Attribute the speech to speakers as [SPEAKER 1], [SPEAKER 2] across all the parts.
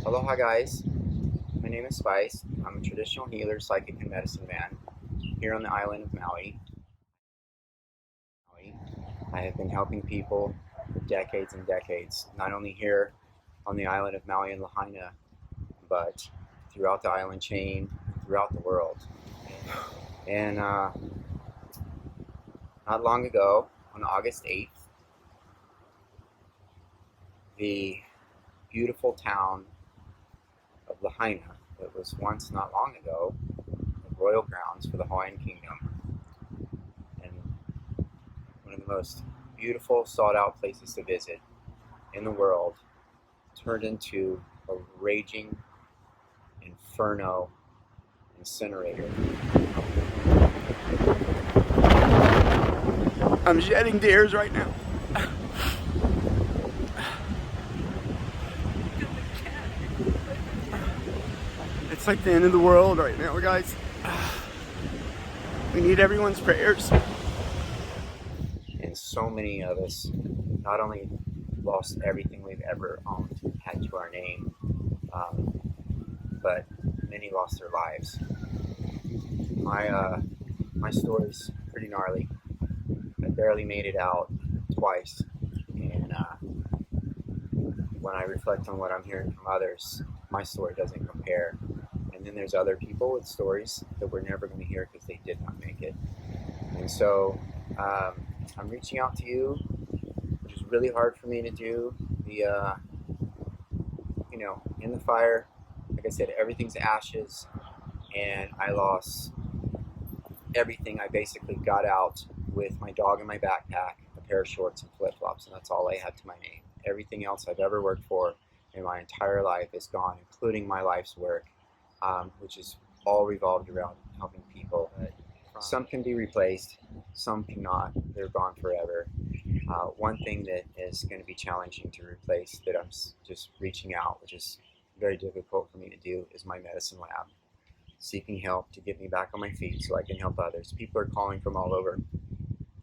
[SPEAKER 1] Aloha guys, my name is Spice. I'm a traditional healer, psychic, and medicine man here on the island of Maui. I have been helping people for decades and decades, not only here on the island of Maui and Lahaina, but throughout the island chain, throughout the world. And not long ago, on August 8th, the beautiful town of Lahaina, that was once not long ago the royal grounds for the Hawaiian Kingdom, and one of the most beautiful, sought-out places to visit in the world, turned into a raging inferno incinerator. I'm shedding tears right now. It's like the end of the world right now, guys. We need everyone's prayers. And so many of us not only lost everything we've ever owned, had to our name, but many lost their lives. My story's pretty gnarly. I barely made it out twice, and when I reflect on what I'm hearing from others, my story doesn't compare. And then there's other people with stories that we're never going to hear because they did not make it. And so I'm reaching out to you, which is really hard for me to do. In the fire, like I said, everything's ashes, and I lost everything. I basically got out with my dog in my backpack, a pair of shorts and flip-flops, and that's all I had to my name. Everything else I've ever worked for in my entire life is gone, including my life's work, which is all revolved around helping people. Some can be replaced, some cannot. They're gone forever. One thing that is going to be challenging to replace, that I'm just reaching out, which is very difficult for me to do, is my medicine lab. Seeking help to get me back on my feet so I can help others. People are calling from all over,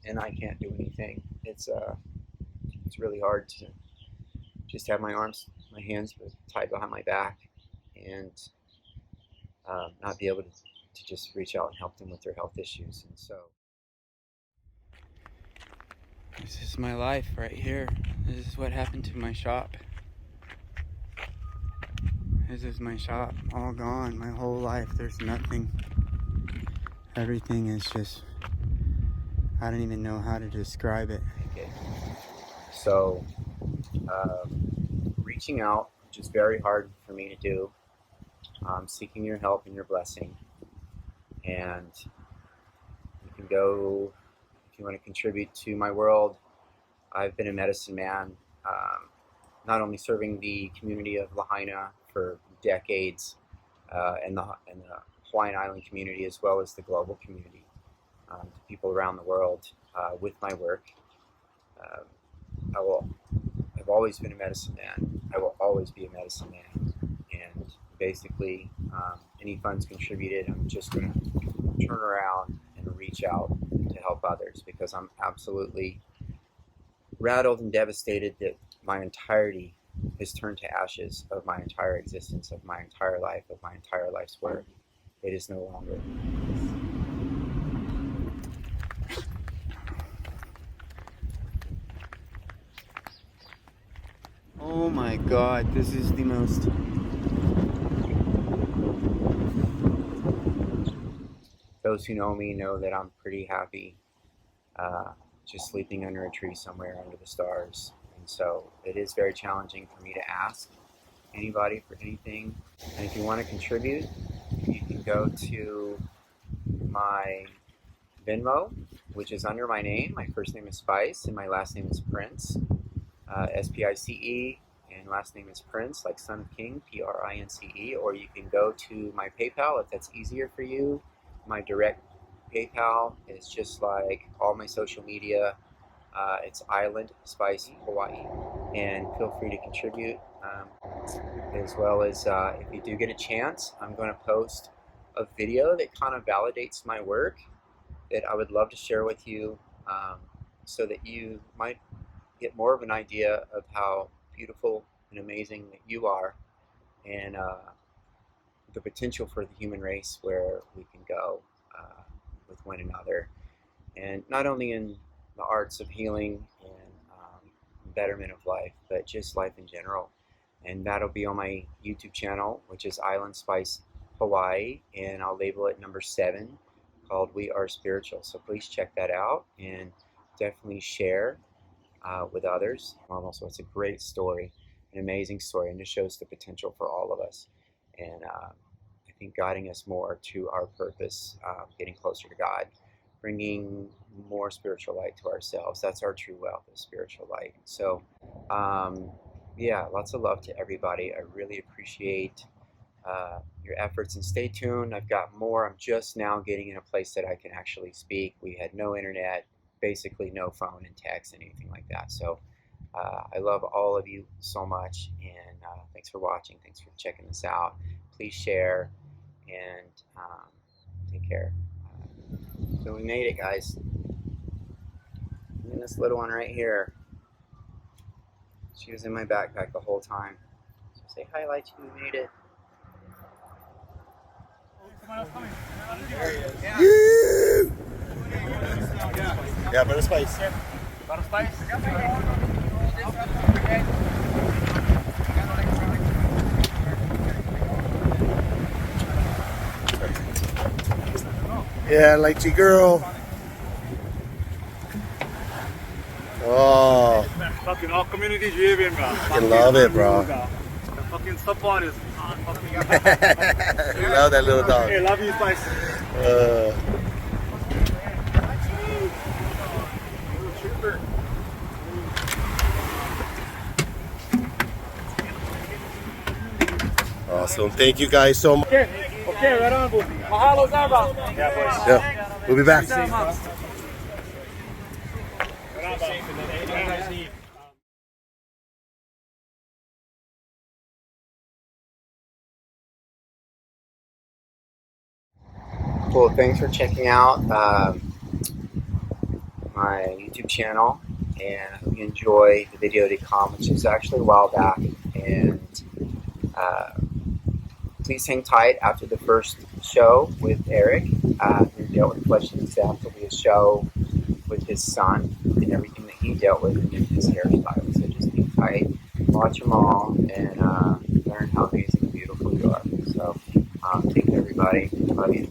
[SPEAKER 1] and I can't do anything. It's really hard to just have my hands tied behind my back, and not be able to just reach out and help them with their health issues. And so this is my life right here. This is what happened to my shop. This is my shop, all gone, my whole life. There's nothing. Everything is just, I don't even know how to describe it. So, reaching out, which is very hard for me to do, seeking your help and your blessing. And you can go, if you want to contribute to my world. I've been a medicine man, not only serving the community of Lahaina for decades, and the Hawaiian Island community, as well as the global community, to people around the world, with my work. I've always been a medicine man. I will always be a medicine man. And basically, any funds contributed, I'm just going to turn around and reach out to help others, because I'm absolutely rattled and devastated that my entirety is turned to ashes of my entire existence, of my entire life, of my entire life's work. It is no longer. Oh my God, this is the most... Those who know me know that I'm pretty happy, just sleeping under a tree somewhere under the stars. And so it is very challenging for me to ask anybody for anything. And if you want to contribute, you can go to my Venmo, which is under my name. My first name is Spice and my last name is Prince, S-P-I-C-E, and last name is Prince, like Son of King, P-R-I-N-C-E. Or you can go to my PayPal if that's easier for you. My direct PayPal is just like all my social media. It's islandspicehawaii, and feel free to contribute, as well as if you do get a chance, I'm going to post a video that kind of validates my work that I would love to share with you, so that you might get more of an idea of how beautiful and amazing that you are, and the potential for the human race where we can go with one another, and not only in the arts of healing and betterment of life, but just life in general. And that'll be on my YouTube channel, which is Island Spice Hawaii, and I'll label it number 7, called We Are Spiritual. So please check that out and definitely share with others. Also, it's a great story, an amazing story, and it shows the potential for all of us. And I think guiding us more to our purpose, getting closer to God, bringing more spiritual light to ourselves. That's our true wealth, is spiritual light. So, yeah, lots of love to everybody. I really appreciate your efforts, and stay tuned. I've got more. I'm just now getting in a place that I can actually speak. We had no internet, basically no phone and text and anything like that. So I love all of you so much, and thanks for watching. Thanks for checking this out. Please share, and take care. So we made it, guys. And this little one right here, she was in my backpack the whole time. So say hi, Light. We made it.
[SPEAKER 2] Yeah, better spice.
[SPEAKER 3] Better spice?
[SPEAKER 2] Yeah, lychee girl. Oh,
[SPEAKER 3] Fucking all community driven, bro.
[SPEAKER 2] I love it, bro.
[SPEAKER 3] The fucking support is fucking.
[SPEAKER 2] Love that little dog.
[SPEAKER 3] Hey, love you, Spice.
[SPEAKER 2] Awesome. Thank you guys so much.
[SPEAKER 3] Okay, right on, boo. Mahalo, Zaba. Yeah, boys.
[SPEAKER 2] Yeah, we'll be back.
[SPEAKER 1] Cool. Thanks for checking out my YouTube channel, and I hope you enjoy the video to come, which is actually a while back. And please hang tight after the first show with Eric, who dealt with flesh and stuff. There'll be a show with his son and everything that he dealt with in his hairstyle. So just hang tight, watch them all, and learn how amazing and beautiful you are. So take care, everybody. Love you.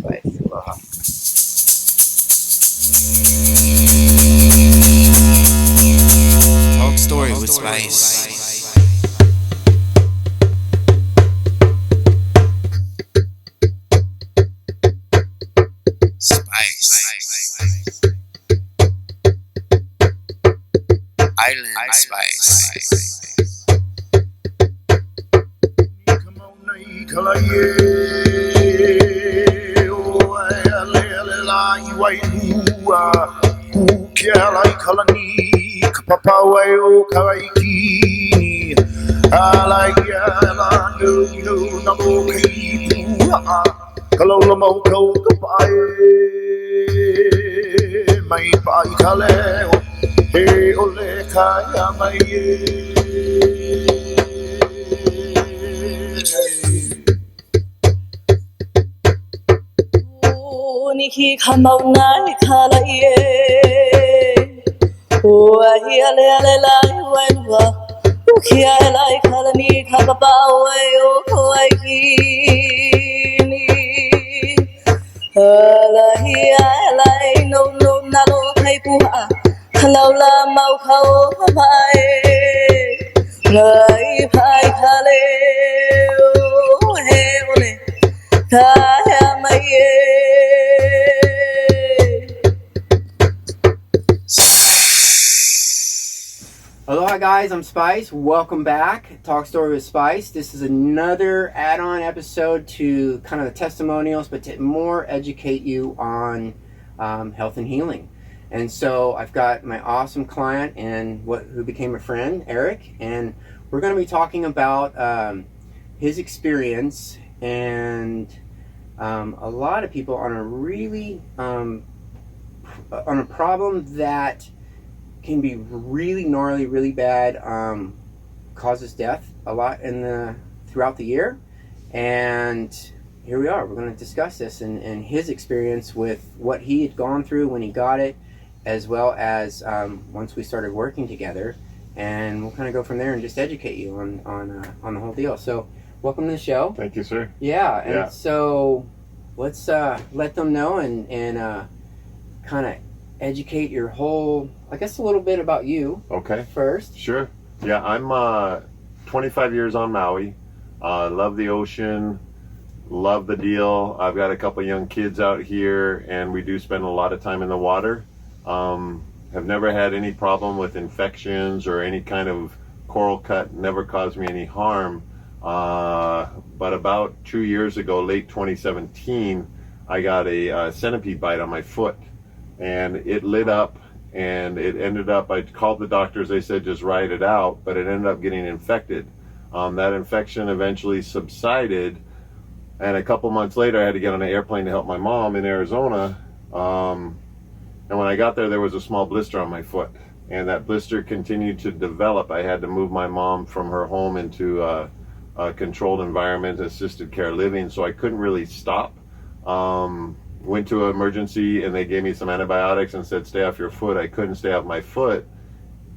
[SPEAKER 1] Bye. Aloha.
[SPEAKER 4] Talk story with Spice. Island Spice.
[SPEAKER 2] Hey, ole kaya mai.
[SPEAKER 5] Niki kamau nai kala ye, o ahi ale ale lai wenwa, uki ale kala ni kapapa o koi kini, alahi ale no nalo kai puha, kalaula mau kau mai, ngai pai kale o he ole.
[SPEAKER 1] Aloha guys, I'm Spice. Welcome back. Talk Story with Spice. This is another add-on episode to kind of the testimonials, but to more educate you on health and healing. And so I've got my awesome client and who became a friend, Eric, and we're going to be talking about his experience and a lot of people on a really on a problem that can be really gnarly, really bad, causes death a lot in the throughout the year. And here we are. We're going to discuss this and his experience with what he had gone through when he got it, as well as once we started working together. And we'll kind of go from there and just educate you on the whole deal. So welcome to the show.
[SPEAKER 6] Thank you, sir.
[SPEAKER 1] Yeah, and so let's let them know and kind of educate your whole, I guess, a little bit about you.
[SPEAKER 6] Okay.
[SPEAKER 1] First.
[SPEAKER 6] Sure. Yeah, I'm 25 years on Maui. Love the ocean. Love the deal. I've got a couple young kids out here, and we do spend a lot of time in the water. Have never had any problem with infections or any kind of coral cut. Never caused me any harm. But about 2 years ago, late 2017, I got a centipede bite on my foot, and it lit up, and it ended up, I called the doctors, they said just ride it out, but it ended up getting infected. That infection eventually subsided, and a couple months later I had to get on an airplane to help my mom in Arizona. And when I got there was a small blister on my foot, and that blister continued to develop. I had to move my mom from her home into a controlled environment, assisted care living, so I couldn't really stop. Went to an emergency, and they gave me some antibiotics and said, stay off your foot. I couldn't stay off my foot,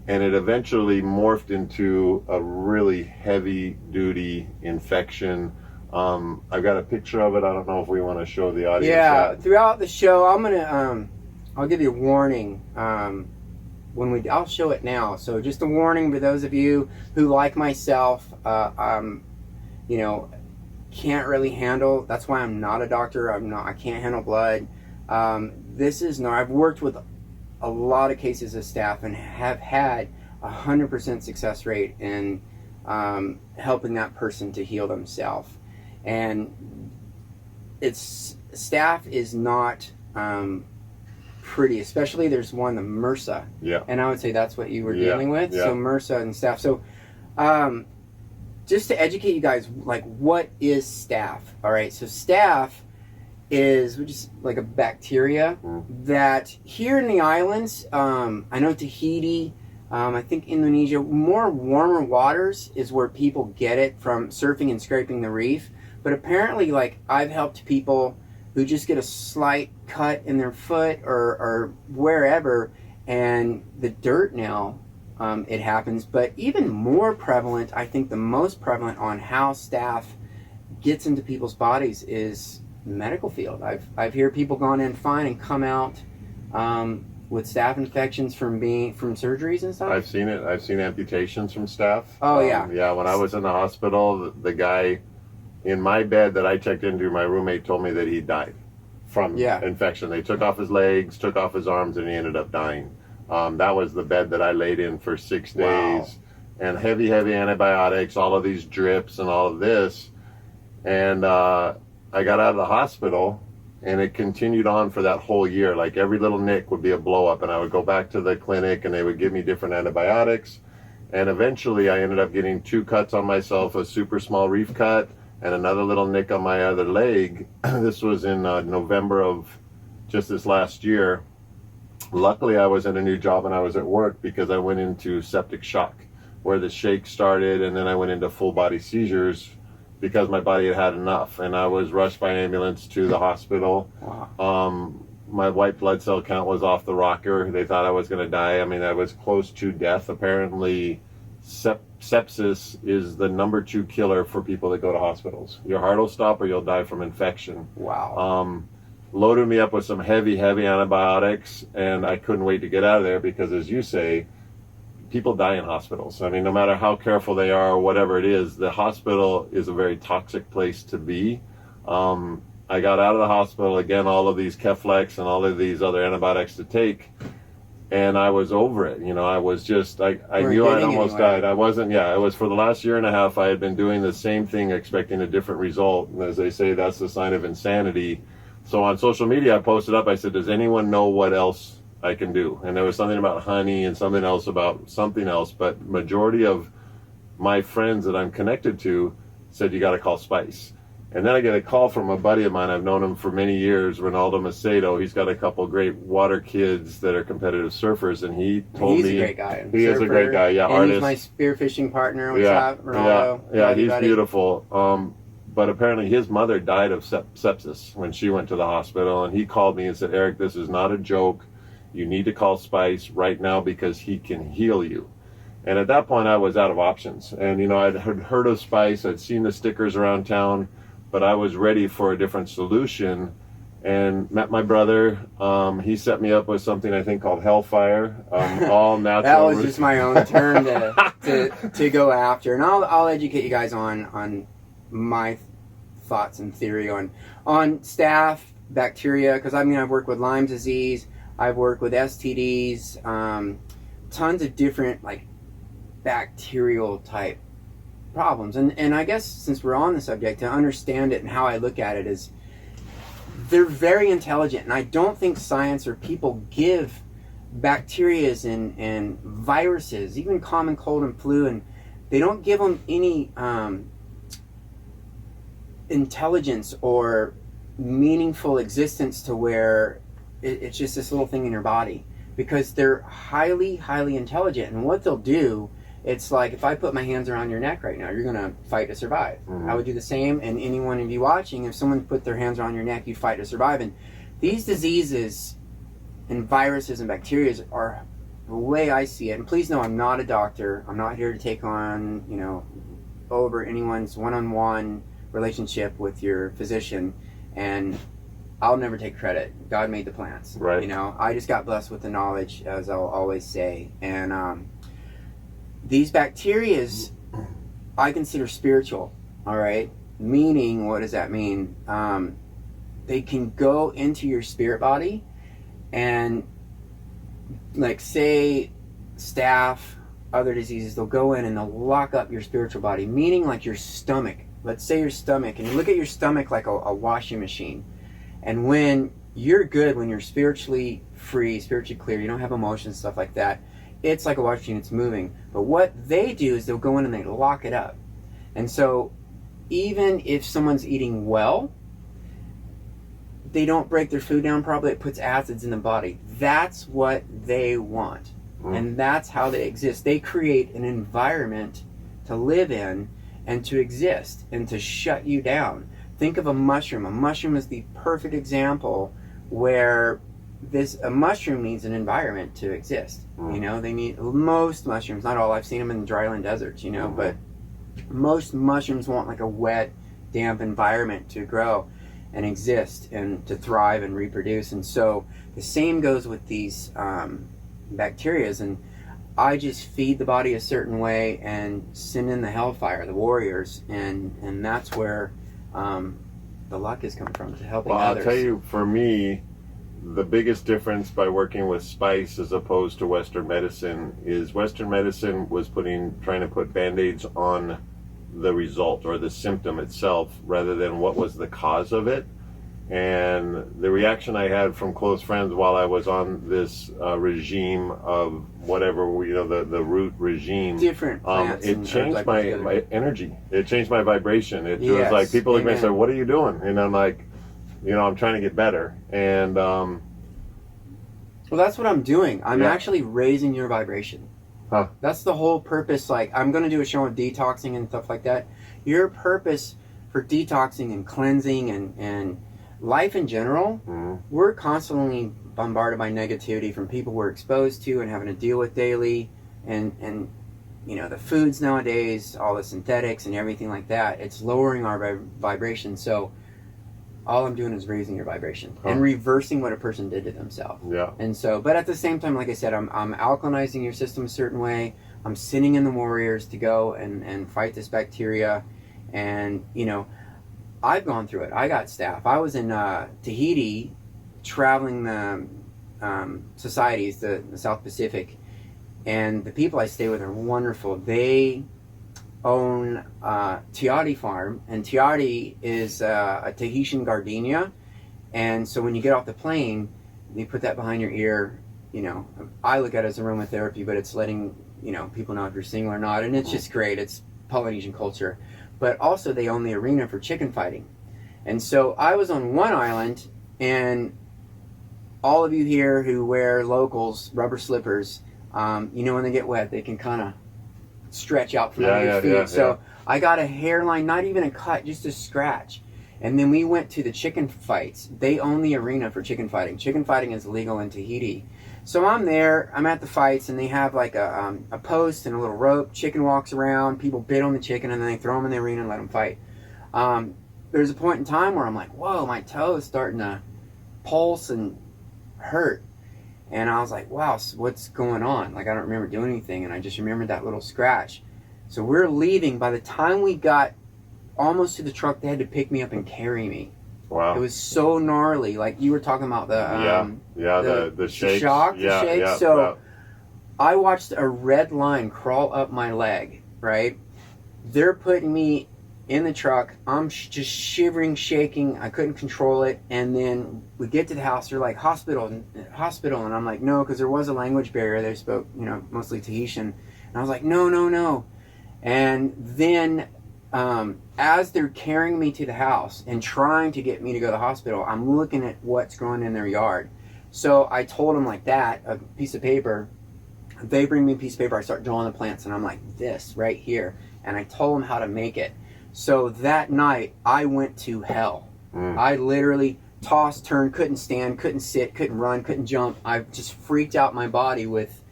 [SPEAKER 6] and it eventually morphed into a really heavy duty infection. I've got a picture of it. I don't know if we want to show the audience that.
[SPEAKER 1] Throughout the show, I'm gonna I'll give you a warning I'll show it now. So just a warning for those of you who, like myself, can't really handle. That's why I'm not a doctor. I can't handle blood. I've worked with a lot of cases of staph and have had 100% success rate in helping that person to heal themselves. And staph is not pretty, especially there's one, the MRSA.
[SPEAKER 6] Yeah.
[SPEAKER 1] And I would say that's what you were dealing with.
[SPEAKER 6] Yeah.
[SPEAKER 1] So MRSA and staph. So just to educate you guys, like, what is staph? All right, so staph is just like a bacteria that here in the islands, I know Tahiti, I think Indonesia, more warmer waters is where people get it from surfing and scraping the reef. But apparently, like, I've helped people who just get a slight cut in their foot or wherever, and the dirt now, it happens. But even more prevalent, I think the most prevalent on how staph gets into people's bodies is the medical field. I've heard people gone in fine and come out with staph infections from surgeries and stuff.
[SPEAKER 6] I've seen it. I've seen amputations from staph.
[SPEAKER 1] Oh, yeah.
[SPEAKER 6] Yeah, when I was in the hospital, the guy in my bed that I checked into, my roommate told me that he died from infection. They took off his legs, took off his arms, and he ended up dying. That was the bed that I laid in for 6 days.
[SPEAKER 1] Wow.
[SPEAKER 6] And heavy antibiotics, all of these drips and all of this. And I got out of the hospital, and it continued on for that whole year. Like, every little nick would be a blow up, and I would go back to the clinic, and they would give me different antibiotics. And eventually I ended up getting 2 cuts on myself, a super small reef cut and another little nick on my other leg. This was in November of just this last year. Luckily, I was at a new job and I was at work, because I went into septic shock, where the shake started, and then I went into full body seizures because my body had had enough, and I was rushed by ambulance to the hospital.
[SPEAKER 1] Wow.
[SPEAKER 6] My white blood cell count was off the rocker. They thought I was going to die. I mean, I was close to death. Apparently, sepsis is the number 2 killer for people that go to hospitals. Your heart will stop or you'll die from infection.
[SPEAKER 1] Wow.
[SPEAKER 6] Loaded me up with some heavy antibiotics, and I couldn't wait to get out of there, because, as you say, people die in hospitals. I mean, no matter how careful they are or whatever it is, the hospital is a very toxic place to be. I got out of the hospital, again, all of these Keflex and all of these other antibiotics to take, and I was over it. I was just, I knew I'd almost died. I wasn't, it was for the last year and a half, I had been doing the same thing, expecting a different result. And as they say, that's the sign of insanity. So on social media, I posted up, I said, does anyone know what else I can do? And there was something about honey and something else about something else, but majority of my friends that I'm connected to said, you got to call Spice. And then I get a call from a buddy of mine. I've known him for many years, Ronaldo Macedo. He's got a couple great water kids that are competitive surfers, and he told me
[SPEAKER 7] he's a great guy.
[SPEAKER 6] He is a great guy, yeah,
[SPEAKER 7] and
[SPEAKER 6] artist.
[SPEAKER 7] He's my spearfishing partner. What's
[SPEAKER 6] Yeah,
[SPEAKER 7] up, Ronaldo?
[SPEAKER 6] yeah, he's
[SPEAKER 7] buddy.
[SPEAKER 6] beautiful. But apparently his mother died of sepsis when she went to the hospital, and he called me and said, Eric, this is not a joke. You need to call Spice right now because he can heal you. And at that point, I was out of options. And, you know, I'd heard of Spice. I'd seen the stickers around town, but I was ready for a different solution and met my brother. He set me up with something I think called Hellfire, all natural.
[SPEAKER 7] That was just my own term to go after. And I'll educate you guys on my thoughts and theory on staph, bacteria, because I mean I've worked with Lyme disease, I've worked with STDs, tons of different like bacterial type problems, and I guess since we're on the subject, to understand it and how I look at it is they're very intelligent, and I don't think science or people give bacterias and viruses, even common cold and flu, and they don't give them any intelligence or meaningful existence to where it's just this little thing in your body, because they're highly intelligent. And what they'll do, it's like if I put my hands around your neck right now, you're gonna fight to survive. I would do the same, and any one of you watching, if someone put their hands around your neck, you'd fight to survive. And these diseases and viruses and bacteria are the way I see it. And please know I'm not a doctor. I'm not here to take on, you know, over anyone's one-on-one relationship with your physician, and I'll never take credit. God made the plants,
[SPEAKER 6] right?
[SPEAKER 7] You know, I just got blessed with the knowledge, as I'll always say. And these bacterias I consider spiritual. All right, meaning, what does that mean? They can go into your spirit body, and like say staph, other diseases, they'll go in and they'll lock up your spiritual body, meaning like your stomach. Let's say your stomach, and you look at your stomach like a washing machine. And when you're good, when you're spiritually free, spiritually clear, you don't have emotions, stuff like that, it's like a washing machine, it's moving. But what they do is they'll go in and they lock it up. And so even if someone's eating well, they don't break their food down properly, it puts acids in the body. That's what they want. And that's how they exist. They create an environment to live in and to exist and to shut you down. Think of a mushroom. A mushroom is the perfect example where a mushroom needs an environment to exist. You know, they need, most mushrooms, not all, I've seen them in dryland deserts, you know, but most mushrooms want like a wet, damp environment to grow and exist and to thrive and reproduce. And so the same goes with these bacterias. And I just feed the body a certain way and send in the hellfire, the warriors, and that's where the luck is coming from, to helping others.
[SPEAKER 6] I'll tell you, for me, the biggest difference by working with spice as opposed to Western medicine is Western medicine was trying to put Band-Aids on the result or the symptom itself rather than what was the cause of it. And the reaction I had from close friends while I was on this regime of whatever, you know, the root regime,
[SPEAKER 7] different plants,
[SPEAKER 6] it changed my energy. It changed my vibration. It was like people look at me and say, "What are you doing?" And I'm like, you know, I'm trying to get better. And
[SPEAKER 7] well, that's what I'm doing. I'm actually raising your vibration. That's the whole purpose. Like, I'm going to do a show on detoxing and stuff like that. Your purpose for detoxing and cleansing and life in general, we're constantly bombarded by negativity from people we're exposed to and having to deal with daily, and you know, the foods nowadays, all the synthetics and everything like that, it's lowering our vibration. So all I'm doing is raising your vibration and reversing what a person did to themselves. And so, but at the same time, like I said, I'm alkalinizing your system a certain way. I'm sending in the warriors to go and fight this bacteria. And you know, I've gone through it. I got staph. I was in Tahiti traveling the societies, the South Pacific, and the people I stay with are wonderful. They own Tiati Farm, and Tiati is a Tahitian gardenia. And so when you get off the plane, you put that behind your ear. You know, I look at it as aromatherapy, but it's letting, you know, people know if you're single or not, and it's just great. It's Polynesian culture. But also they own the arena for chicken fighting. And so I was on one island, and all of you here who wear locals, rubber slippers, you know when they get wet, they can kind of stretch out from under your feet. So I got a hairline, not even a cut, just a scratch. And then we went to the chicken fights. They own the arena for chicken fighting. Chicken fighting is legal in Tahiti. So I'm there, I'm at the fights, and they have like a post and a little rope. Chicken walks around, people bid on the chicken, and then they throw them in the arena and let them fight. There's a point in time where I'm like, whoa, my toe is starting to pulse and hurt. And I was like, wow, so what's going on? Like, I don't remember doing anything, and I just remembered that little scratch. So we're leaving. By the time we got almost to the truck, they had to pick me up and carry me.
[SPEAKER 6] Wow.
[SPEAKER 7] It was so gnarly. Like you were talking about the
[SPEAKER 6] shakes.
[SPEAKER 7] Shock, the
[SPEAKER 6] Yeah,
[SPEAKER 7] shakes.
[SPEAKER 6] yeah,
[SPEAKER 7] So
[SPEAKER 6] yeah.
[SPEAKER 7] I watched a red line crawl up my leg, right? They're putting me in the truck. I'm just shivering, shaking. I couldn't control it. And then we get to the house. They're like, hospital. And I'm like, no, because there was a language barrier. They spoke, mostly Tahitian. And I was like, no. And then as they're carrying me to the house and trying to get me to go to the hospital, I'm looking at what's growing in their yard. So I told them like that, a piece of paper. They bring me a piece of paper. I start drawing the plants, and I'm like, this right here. And I told them how to make it. So that night, I went to hell. I literally tossed, turned, couldn't stand, couldn't sit, couldn't run, couldn't jump. I just freaked out my body with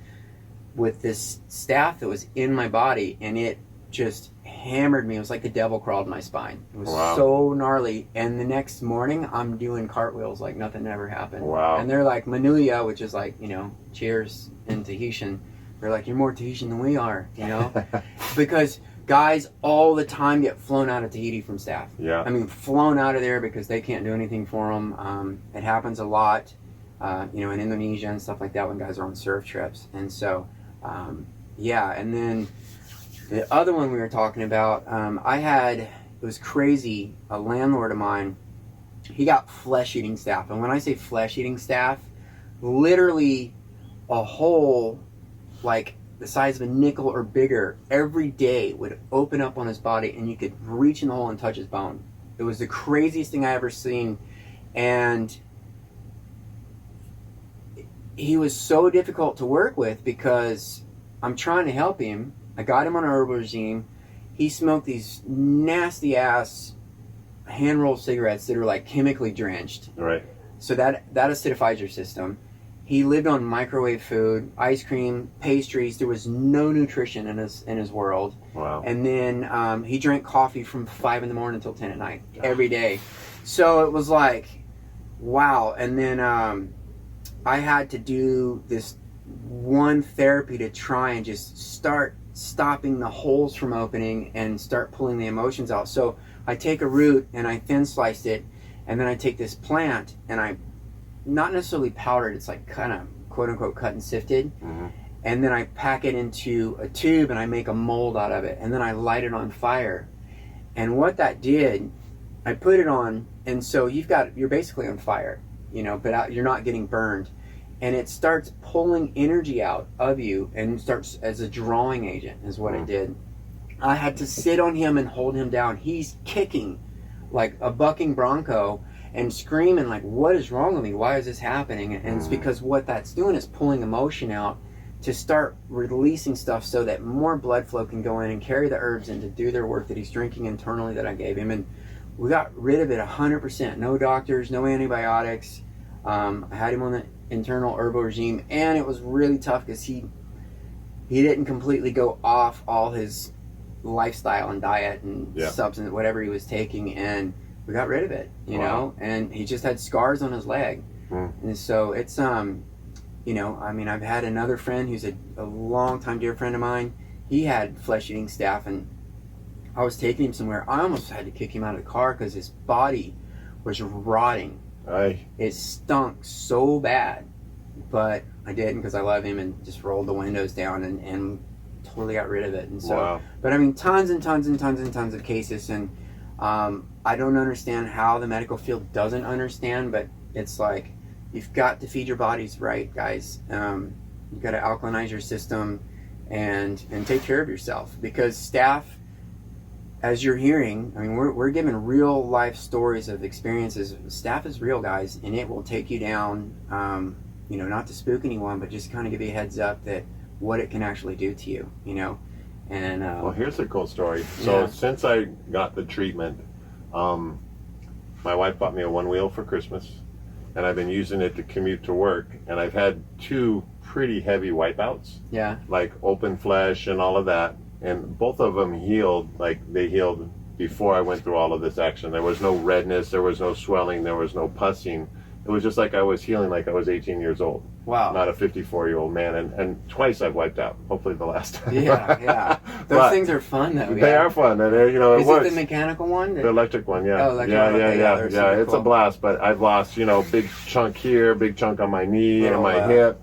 [SPEAKER 7] this staph that was in my body, and it just hammered me. It was like the devil crawled in my spine. It was so gnarly. And the next morning, I'm doing cartwheels like nothing ever happened.
[SPEAKER 6] Wow.
[SPEAKER 7] And they're like, Manuya, which is like, cheers in Tahitian. They're like, you're more Tahitian than we are, because guys all the time get flown out of Tahiti from staph.
[SPEAKER 6] Yeah.
[SPEAKER 7] I mean, flown out of there because they can't do anything for them. It happens a lot, in Indonesia and stuff like that when guys are on surf trips. And so, and then the other one we were talking about, it was crazy, a landlord of mine, he got flesh-eating staph. And when I say flesh-eating staph, literally a hole like the size of a nickel or bigger every day would open up on his body, and you could reach in the hole and touch his bone. It was the craziest thing I ever seen. And he was so difficult to work with because I'm trying to help him. I got him on an herbal regime. He smoked these nasty ass hand rolled cigarettes that are like chemically drenched.
[SPEAKER 6] Right.
[SPEAKER 7] So that acidifies your system. He lived on microwave food, ice cream, pastries. There was no nutrition in his world.
[SPEAKER 6] Wow.
[SPEAKER 7] And then he drank coffee from 5 in the morning until 10 at night every day. So it was like, wow. And then I had to do this one therapy to try and just start stopping the holes from opening and start pulling the emotions out. So I take a root and I thin sliced it, and then I take this plant and I, not necessarily powdered, it's like kind of quote unquote cut and sifted, and then I pack it into a tube and I make a mold out of it, and then I light it on fire. And what that did, I put it on, and so you're basically on fire, but you're not getting burned. And it starts pulling energy out of you and starts as a drawing agent is what it did. I had to sit on him and hold him down. He's kicking like a bucking bronco and screaming like, what is wrong with me? Why is this happening? And it's because what that's doing is pulling emotion out to start releasing stuff so that more blood flow can go in and carry the herbs in to do their work that he's drinking internally that I gave him. And we got rid of it 100%. No doctors, no antibiotics. I had him on the internal herbal regime, and it was really tough because he didn't completely go off all his lifestyle and diet and substance, whatever he was taking, and we got rid of it, you know, and he just had scars on his leg. And so it's, I've had another friend who's a long-time dear friend of mine. He had flesh-eating staph, and I was taking him somewhere. I almost had to kick him out of the car because his body was rotting. It stunk so bad, but I didn't because I love him and just rolled the windows down and totally got rid of it. And so, but I mean, tons and tons and tons and tons of cases, and I don't understand how the medical field doesn't understand, but it's like, you've got to feed your bodies right, guys. You've got to alkalinize your system and take care of yourself, because staph as you're hearing, I mean, we're giving real life stories of experiences. Staff is real, guys, and it will take you down, not to spook anyone, but just kind of give you a heads up that what it can actually do to you, And
[SPEAKER 6] well, here's a cool story. So since I got the treatment, my wife bought me a one wheel for Christmas, and I've been using it to commute to work, and I've had 2 pretty heavy wipeouts, like open flesh and all of that, and both of them healed, like they healed before I went through all of this action. There was no redness, there was no swelling, there was no pussing. It was just like I was healing like I was 18 years old.
[SPEAKER 7] Wow.
[SPEAKER 6] Not a 54-year-old man. And twice I've wiped out. Hopefully the last time.
[SPEAKER 7] Yeah. Those things are fun, though.
[SPEAKER 6] They are fun. And,
[SPEAKER 7] Is
[SPEAKER 6] it works.
[SPEAKER 7] it the mechanical one?
[SPEAKER 6] The electric one, yeah.
[SPEAKER 7] Oh, electric one.
[SPEAKER 6] Yeah. It's
[SPEAKER 7] cool.
[SPEAKER 6] a blast. But I've lost, big chunk here, big chunk on my knee and my hip.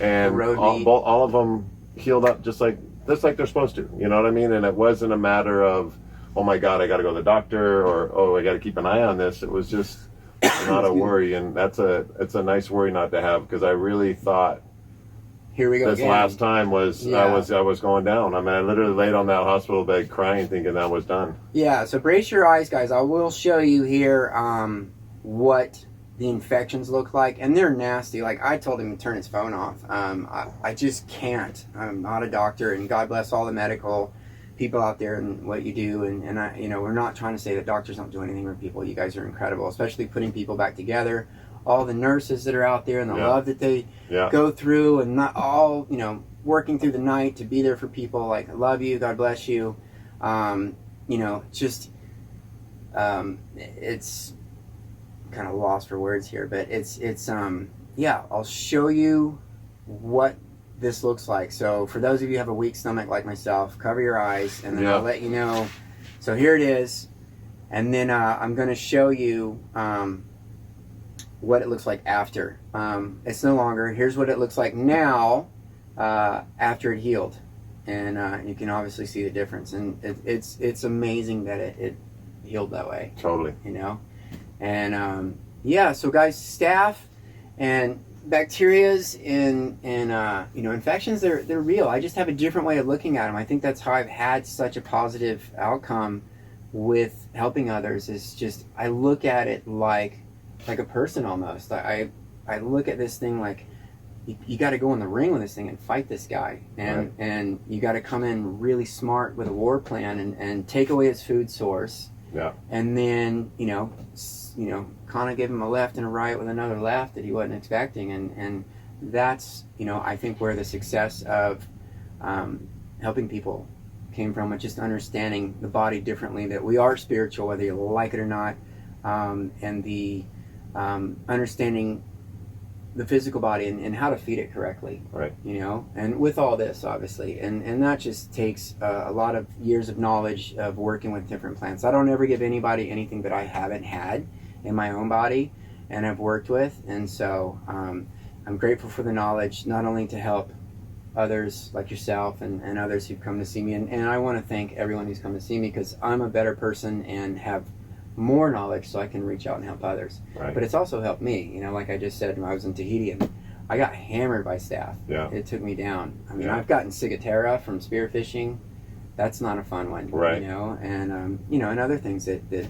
[SPEAKER 6] And all of them healed up just like they're supposed to. You know what I mean? And it wasn't a matter of, oh, my God, I got to go to the doctor, or, oh, I got to keep an eye on this. It was just not a worry, and it's a nice worry not to have, because I really thought
[SPEAKER 7] here we go
[SPEAKER 6] this
[SPEAKER 7] again.
[SPEAKER 6] last time was I was going down. I mean, I literally laid on that hospital bed crying, thinking that was done.
[SPEAKER 7] Yeah, so brace your eyes, guys. I will show you here what the infections look like, and they're nasty. Like, I told him to turn his phone off. I just can't. I'm not a doctor, and God bless all the medical people out there and what you do, and I, we're not trying to say that doctors don't do anything for people. You guys are incredible, especially putting people back together. All the nurses that are out there and the love that they go through, and not all, working through the night to be there for people. Like, I love you, God bless you. It's kind of lost for words here, but I'll show you what this looks like. So for those of you who have a weak stomach like myself, cover your eyes, and then I'll let you know. So here it is, and then I'm going to show you what it looks like after. It's no longer. Here's what it looks like now after it healed, and you can obviously see the difference. And it's amazing that it healed that way.
[SPEAKER 6] Totally.
[SPEAKER 7] And so guys, staph and bacterias and infections, they're real. I just have a different way of looking at them. I think that's how I've had such a positive outcome with helping others. Is just, I look at it like a person almost. I look at this thing like you got to go in the ring with this thing and fight this guy, and you got to come in really smart with a war plan and take away his food source. And then kind of give him a left and a right with another left that he wasn't expecting, and that's I think where the success of helping people came from, with just understanding the body differently, that we are spiritual whether you like it or not, and the understanding the physical body and how to feed it correctly, and with all this obviously, and that just takes a lot of years of knowledge of working with different plants. I don't ever give anybody anything that I haven't had in my own body and have worked with, and so I'm grateful for the knowledge, not only to help others like yourself and others who've come to see me, and I want to thank everyone who's come to see me, because I'm a better person and have more knowledge so I can reach out and help others. But it's also helped me, like I just said, when I was in Tahiti, and I got hammered by staph. It took me down. I mean, I've gotten ciguatera from spearfishing. That's not a fun one, and and other things that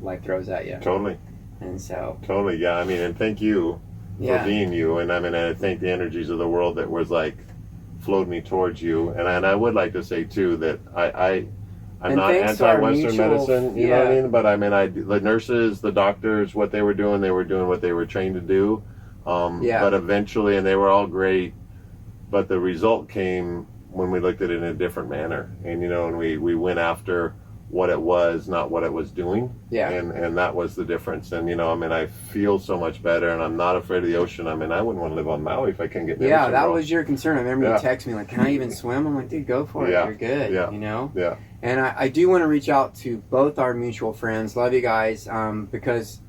[SPEAKER 7] life throws at you.
[SPEAKER 6] Totally.
[SPEAKER 7] And so
[SPEAKER 6] I mean, and thank you for being you, and I mean, I thank the energies of the world that was like flowed me towards you, and I would like to say too that I'm not anti-Western medicine, you know what I mean? But I mean, the nurses, the doctors, what they were doing what they were trained to do. But eventually, and they were all great, but the result came when we looked at it in a different manner. And, and we went after what it was, not what it was doing. And that was the difference. And, I mean, I feel so much better, and I'm not afraid of the ocean. I mean, I wouldn't want to live on Maui if I couldn't get near
[SPEAKER 7] that was your concern. I remember you text me like, can I even swim? I'm like, dude, go for it. You're good, And I do want to reach out to both our mutual friends. Love you guys, because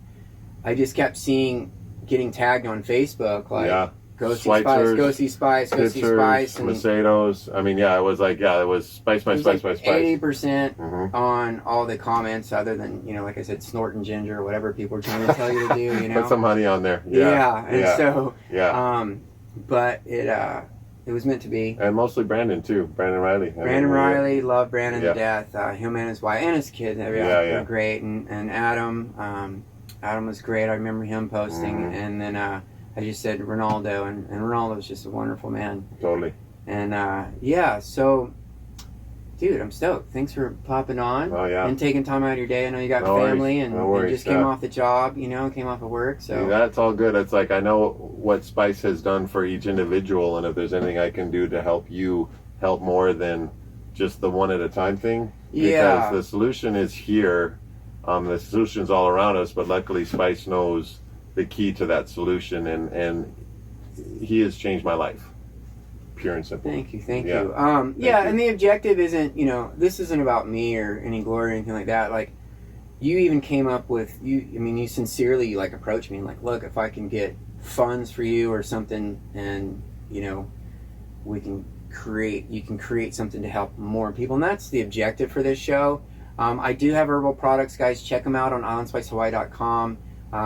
[SPEAKER 7] I just kept getting tagged on Facebook, like, go see Spice, go see Spice, go see Spice. And
[SPEAKER 6] Macedos. I mean, it was like, it was Spice.
[SPEAKER 7] 80% on all the comments, other than, like I said, snorting ginger or whatever people are trying to tell you to do,
[SPEAKER 6] Put some honey on there.
[SPEAKER 7] So, but It was meant to be.
[SPEAKER 6] And mostly Brandon too, Brandon Riley.
[SPEAKER 7] Brandon Riley, love Brandon
[SPEAKER 6] Yeah.
[SPEAKER 7] to death. Him and his wife and his kid, they're great. And Adam, Adam was great. I remember him posting, and then I just said Ronaldo, and Ronaldo's just a wonderful man.
[SPEAKER 6] Totally.
[SPEAKER 7] And yeah, so dude, I'm stoked. Thanks for popping on and taking time out of your day. I know you got family and you just came off the job, came off of work. So
[SPEAKER 6] that's all good. It's like I know what Spice has done for each individual, and if there's anything I can do to help you help more than just the one at a time thing, because the solution is here. The solution's all around us, but luckily Spice knows the key to that solution, and he has changed my life. Pure and simple.
[SPEAKER 7] Thank you. And the objective isn't, this isn't about me or any glory or anything like that. Like, you even came up with, you sincerely, like, approached me and, like, look, if I can get funds for you or something, and, you can create something to help more people. And that's the objective for this show. I do have herbal products, guys. Check them out on islandspicehawaii.com.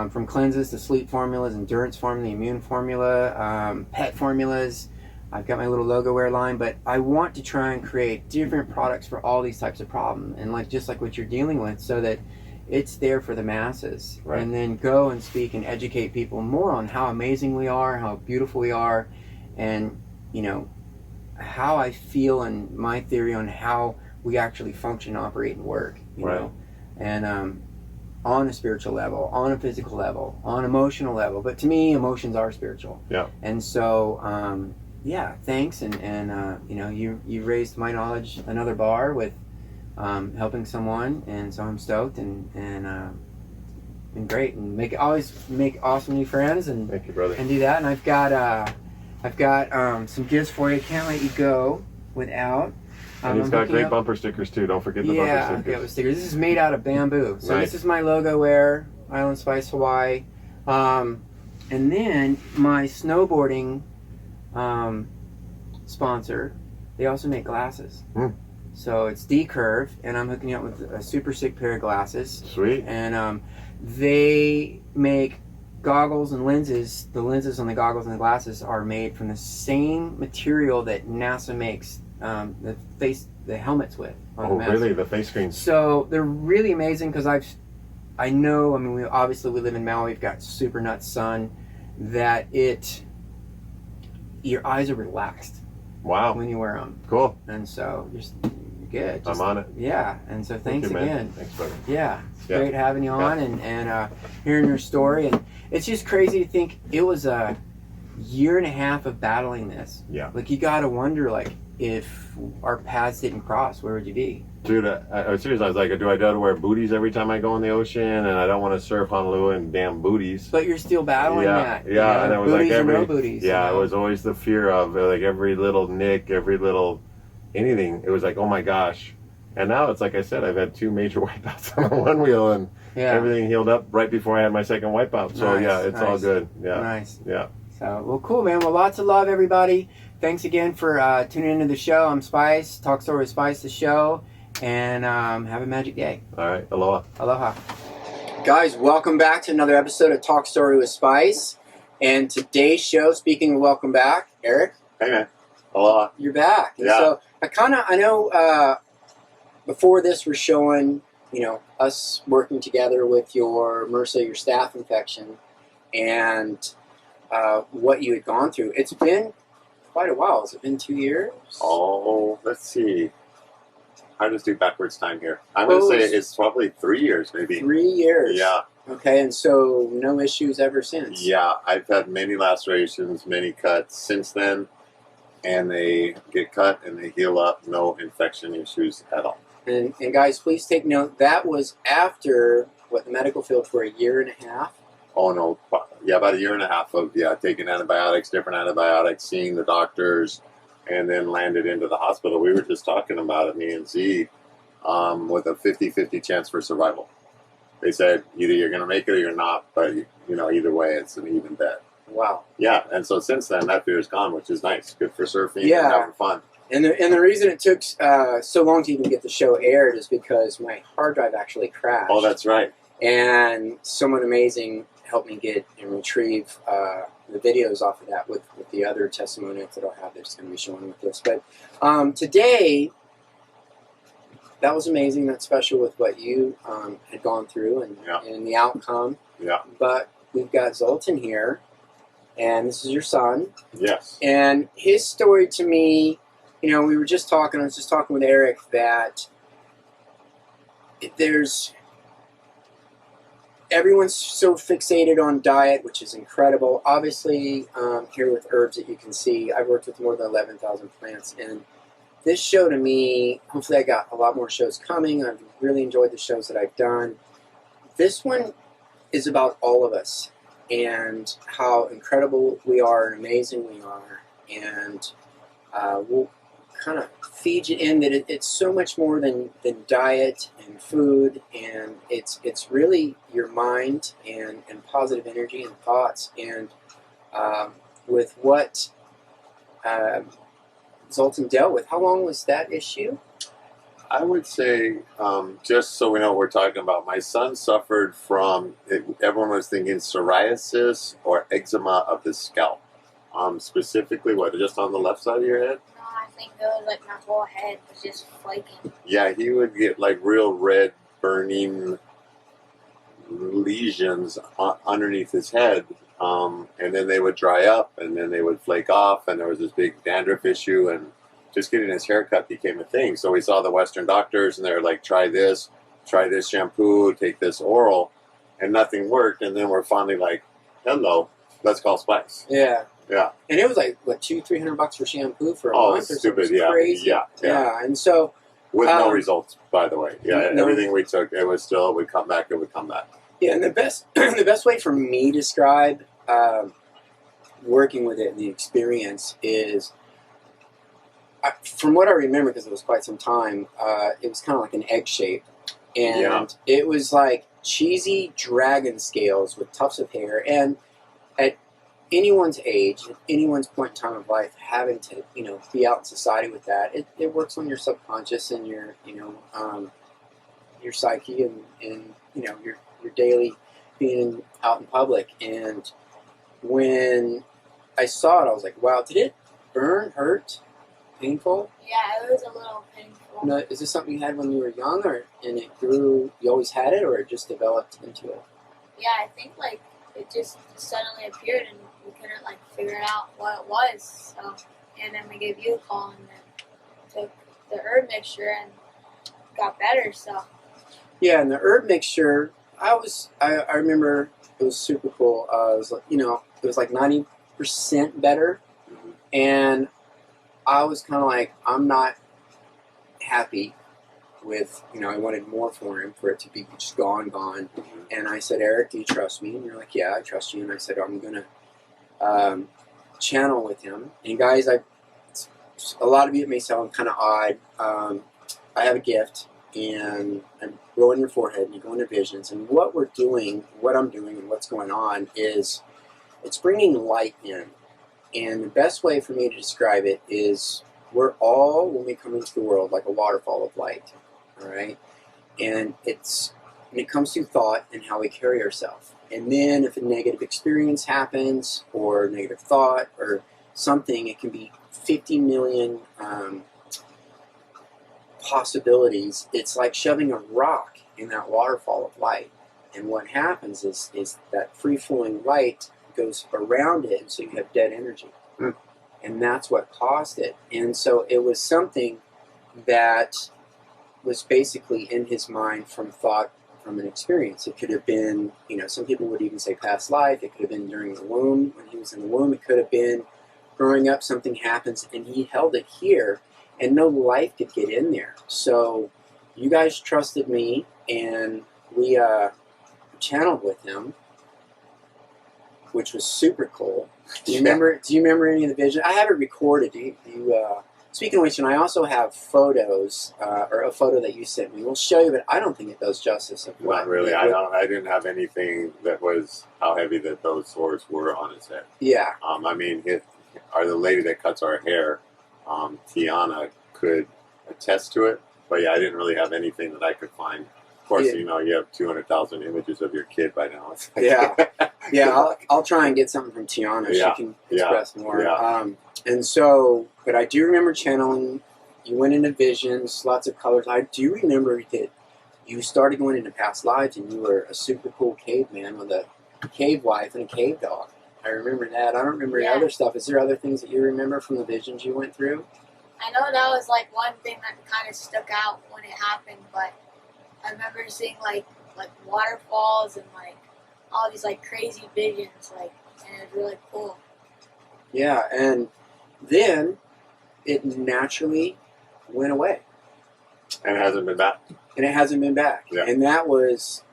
[SPEAKER 7] From cleanses to sleep formulas, endurance formula, immune formula, pet formulas. I've got my little logo wear line, but I want to try and create different products for all these types of problems, and just like what you're dealing with, so that it's there for the masses.
[SPEAKER 6] Right.
[SPEAKER 7] And then go and speak and educate people more on how amazing we are, how beautiful we are, and how I feel and my theory on how we actually function, operate, and work. You know, and on a spiritual level, on a physical level, on an emotional level. But to me, emotions are spiritual.
[SPEAKER 6] Yeah.
[SPEAKER 7] And so. Thanks, and you raised my knowledge another bar with helping someone, and so I'm stoked and great, and always make awesome new friends, and
[SPEAKER 6] thank you, brother,
[SPEAKER 7] and do that. And I've got some gifts for you. Can't let you go without.
[SPEAKER 6] And he's got great bumper stickers too. Don't forget the bumper stickers.
[SPEAKER 7] Yeah, stickers. This is made out of bamboo. So This is my logo wear, Island Spice Hawaii, and then my snowboarding sponsor, they also make glasses. So it's D-Curve, and I'm hooking you up with a super sick pair of glasses.
[SPEAKER 6] Sweet.
[SPEAKER 7] And they make goggles and lenses. The lenses on the goggles and the glasses are made from the same material that NASA makes the helmets with.
[SPEAKER 6] Really? The face screens?
[SPEAKER 7] So they're really amazing, because we live in Maui. We've got super nuts sun, that your eyes are relaxed.
[SPEAKER 6] Wow.
[SPEAKER 7] When you wear them.
[SPEAKER 6] Cool.
[SPEAKER 7] And so you're good.
[SPEAKER 6] I'm on it.
[SPEAKER 7] Yeah. And so thanks again.
[SPEAKER 6] Man. Thanks, brother.
[SPEAKER 7] Yeah. It's great having you on and hearing your story. And it's just crazy to think it was a year and a half of battling this.
[SPEAKER 6] Yeah.
[SPEAKER 7] Like, you got to wonder, like, if our paths didn't cross, where would you be?
[SPEAKER 6] Dude, I was serious. I was like, do I gotta wear booties every time I go in the ocean? And I don't want to surf Honolulu in damn booties.
[SPEAKER 7] But you're still battling that.
[SPEAKER 6] Yeah, and it was
[SPEAKER 7] booties
[SPEAKER 6] like
[SPEAKER 7] no booties.
[SPEAKER 6] Yeah, it was always the fear of like every little nick, every little anything. It was like, oh my gosh. And now it's like I said, I've had 2 major wipeouts on the one wheel, and everything healed up right before I had my second wipeout. So it's all good. Yeah.
[SPEAKER 7] Nice.
[SPEAKER 6] Yeah.
[SPEAKER 7] So, well, cool, man. Well, lots of love, everybody. Thanks again for tuning into the show. I'm Spice, Talk Story with Spice, the show. And have a magic day.
[SPEAKER 6] All right. Aloha.
[SPEAKER 7] Aloha. Guys, welcome back to another episode of Talk Story with Spice. And today's show, speaking of welcome back, Eric.
[SPEAKER 6] Hey, man. Aloha.
[SPEAKER 7] You're back. And
[SPEAKER 6] yeah.
[SPEAKER 7] So I know before this we're showing, us working together with your MRSA, your staph infection, and what you had gone through. It's been quite a while. Has it been 2 years?
[SPEAKER 6] Oh, let's see. I'll just do backwards time here. I'm going to say it's probably 3 years, maybe.
[SPEAKER 7] 3 years?
[SPEAKER 6] Yeah.
[SPEAKER 7] Okay, and so no issues ever since?
[SPEAKER 6] Yeah, I've had many lacerations, many cuts since then, and they get cut and they heal up. No infection issues at all.
[SPEAKER 7] And guys, please take note, that was after, the medical field for a year and a half?
[SPEAKER 6] Oh, no. Yeah, about a year and a half of, taking antibiotics, different antibiotics, seeing the doctors, and then landed into the hospital. We were just talking about it, me and Z, with a 50-50 chance for survival. They said either you're going to make it or you're not, but either way, it's an even bet.
[SPEAKER 7] Wow.
[SPEAKER 6] Yeah, and so since then, that fear is gone, which is nice. Good for surfing and having fun.
[SPEAKER 7] And the reason it took so long to even get the show aired is because my hard drive actually crashed.
[SPEAKER 6] Oh, that's right.
[SPEAKER 7] And someone amazing helped me get and retrieve the videos off of that with the other testimonials that I'll have that's going to be showing with this. But today, that was amazing. That's special with what you had gone through and the outcome.
[SPEAKER 6] Yeah.
[SPEAKER 7] But we've got Zoltan here, and this is your son.
[SPEAKER 6] Yes.
[SPEAKER 7] And his story to me, you know, we were just talking, I was just talking with Eric that everyone's so fixated on diet, which is incredible. Obviously, here with herbs that you can see, I've worked with more than 11,000 plants, and this show to me, hopefully I got a lot more shows coming. I've really enjoyed the shows that I've done. This one is about all of us and how incredible we are and amazing we are, and we'll kind of feed you in that it's so much more than diet and food, and it's really your mind and positive energy and thoughts, and with what Zoltan dealt with. How long was that issue?
[SPEAKER 6] I would say, just so we know what we're talking about, my son suffered from, everyone was thinking psoriasis or eczema of the scalp. Specifically, what, just on the left side of your head?
[SPEAKER 8] No, I think it was like my whole head was just flaking.
[SPEAKER 6] Yeah, he would get like real red, burning lesions underneath his head. And then they would dry up, and then they would flake off, and there was this big dandruff issue, and just getting his hair cut became a thing. So we saw the Western doctors, and they were like, try this shampoo, take this oral, and nothing worked. And then we're finally like, hello, let's call Spice.
[SPEAKER 7] Yeah.
[SPEAKER 6] Yeah.
[SPEAKER 7] And it was like, what, $200-300 for shampoo for a
[SPEAKER 6] Oh,
[SPEAKER 7] month or
[SPEAKER 6] stupid,
[SPEAKER 7] something?
[SPEAKER 6] yeah.
[SPEAKER 7] Crazy.
[SPEAKER 6] Yeah.
[SPEAKER 7] And so...
[SPEAKER 6] With no results, by the way. Yeah,
[SPEAKER 7] No.
[SPEAKER 6] everything we took, it would come back.
[SPEAKER 7] Yeah, and the best way for me to describe working with it and the experience is, from what I remember, because it was quite some time, it was kind of like an egg shape, and it was like cheesy dragon scales with tufts of hair. And at anyone's age, at anyone's point in time of life, having to be out in society with that, it works on your subconscious and your your psyche and your daily being out in public. And when I saw it, I was like, wow, did it burn, hurt, painful?
[SPEAKER 8] Yeah, it was a little painful.
[SPEAKER 7] Now, is this something you had when you were young, and it grew, you always had it, or it just developed into it?
[SPEAKER 8] Yeah, I think like it just suddenly appeared, and we couldn't like figure out what it was. So, and then we gave you a call, and then took the herb mixture and got better. So.
[SPEAKER 7] Yeah, and the herb mixture, I remember it was super cool. It was it was like 90% better, and I was kind of like, I'm not happy with, I wanted more for him, for it to be just gone. And I said, Eric, do you trust me? And you're like, yeah, I trust you. And I said, I'm going to channel with him. And guys, a lot of you, it may sound kind of odd. I have a gift, and I'm growing your forehead, and you go into visions. And what I'm doing, and what's going on is it's bringing light in. And the best way for me to describe it is we're all, when we come into the world, like a waterfall of light, all right? And it comes through thought and how we carry ourselves. And then if a negative experience happens, or negative thought, or something, it can be 50 million possibilities. It's like shoving a rock in that waterfall of light. And what happens is that free-flowing light goes around it, and so you have dead energy. And that's what caused it. And so it was something that was basically in his mind from thought, from an experience. It could have been, some people would even say past life. It could have been during the womb, when he was in the womb. It could have been growing up, something happens, and he held it here, and no life could get in there. So you guys trusted me, and we channeled with him, which was super cool. Do you remember any of the vision? I have it recorded. Speaking of which, and I also have photos, or a photo that you sent me. We'll show you, but I don't think it does justice.
[SPEAKER 6] Not really. I didn't have anything that was how heavy that those swords were on his head.
[SPEAKER 7] Yeah.
[SPEAKER 6] The lady that cuts our hair, Tiana, could attest to it. But yeah, I didn't really have anything that I could find Of course,
[SPEAKER 1] Yeah.
[SPEAKER 6] you know, you have 200,000 images of your kid by now. It's like,
[SPEAKER 1] Yeah. Yeah, I'll try and get something from Tiana.
[SPEAKER 6] Yeah,
[SPEAKER 1] She can express more.
[SPEAKER 6] yeah.
[SPEAKER 1] And so, but I do remember channeling. You went into visions, lots of colors. I do remember that you started going into past lives, and you were a super cool caveman with a cave wife and a cave dog. I remember that. I don't remember any
[SPEAKER 8] Yeah.
[SPEAKER 1] other stuff. Is there other things that you remember from the visions you went through?
[SPEAKER 8] I know that was like one thing that kind of stuck out when it happened, but I remember seeing like waterfalls and like all these like crazy visions, like, and it was really cool.
[SPEAKER 1] Yeah, and then it naturally went away.
[SPEAKER 6] And it hasn't been back.
[SPEAKER 1] And it hasn't been back.
[SPEAKER 6] Yeah.
[SPEAKER 1] And that was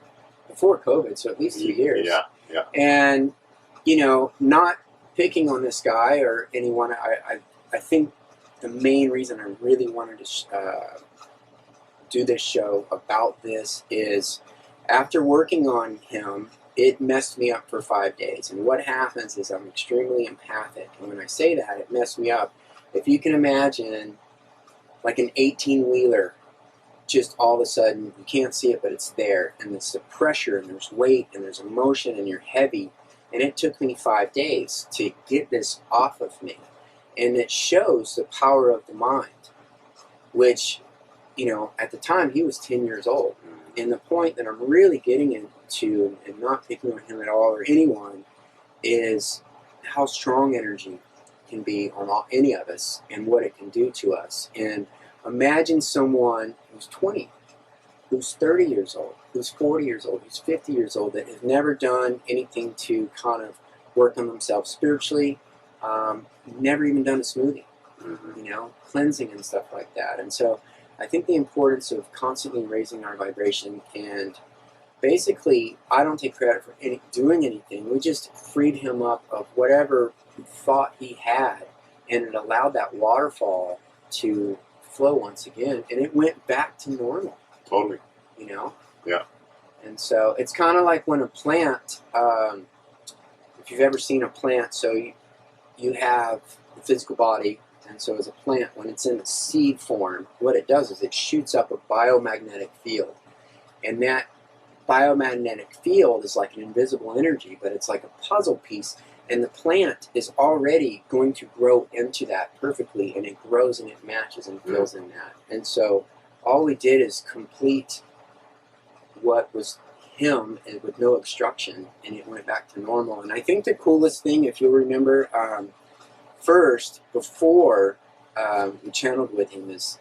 [SPEAKER 1] before COVID, so at least 2 years.
[SPEAKER 6] Yeah, yeah.
[SPEAKER 1] And, you know, not picking on this guy or anyone, I think the main reason I really wanted to do this show about this is after working on him, it messed me up for 5 days. And what happens is I'm extremely empathic. And when I say that, it messed me up. If you can imagine like an 18-wheeler, just all of a sudden, you can't see it, but it's there. And it's the pressure, and there's weight, and there's emotion, and you're heavy. And it took me 5 days to get this off of me. And it shows the power of the mind, which, you know, at the time, he was 10 years old. And the point that I'm really getting into, and not picking on him at all or anyone, is how strong energy can be on any of us and what it can do to us. And imagine someone who's 20, who's 30 years old, who's 40 years old, who's 50 years old, that have never done anything to kind of work on themselves spiritually, never even done a smoothie, you know, cleansing and stuff like that. And so I think the importance of constantly raising our vibration, and basically, I don't take credit for doing anything. We just freed him up of whatever thought he had, and it allowed that waterfall to flow once again, and it went back to normal.
[SPEAKER 6] Totally.
[SPEAKER 1] You know?
[SPEAKER 6] Yeah.
[SPEAKER 1] And so it's kind of like when a plant, if you've ever seen a plant, so you have the physical body, and so as a plant, when it's in the seed form, what it does is it shoots up a biomagnetic field. And that biomagnetic field is like an invisible energy, but it's like a puzzle piece, and the plant is already going to grow into that perfectly, and it grows and it matches and fills in that. And so all we did is complete what was him, and with no obstruction, and it went back to normal. And I think the coolest thing, if you'll remember, first, before we channeled with him, is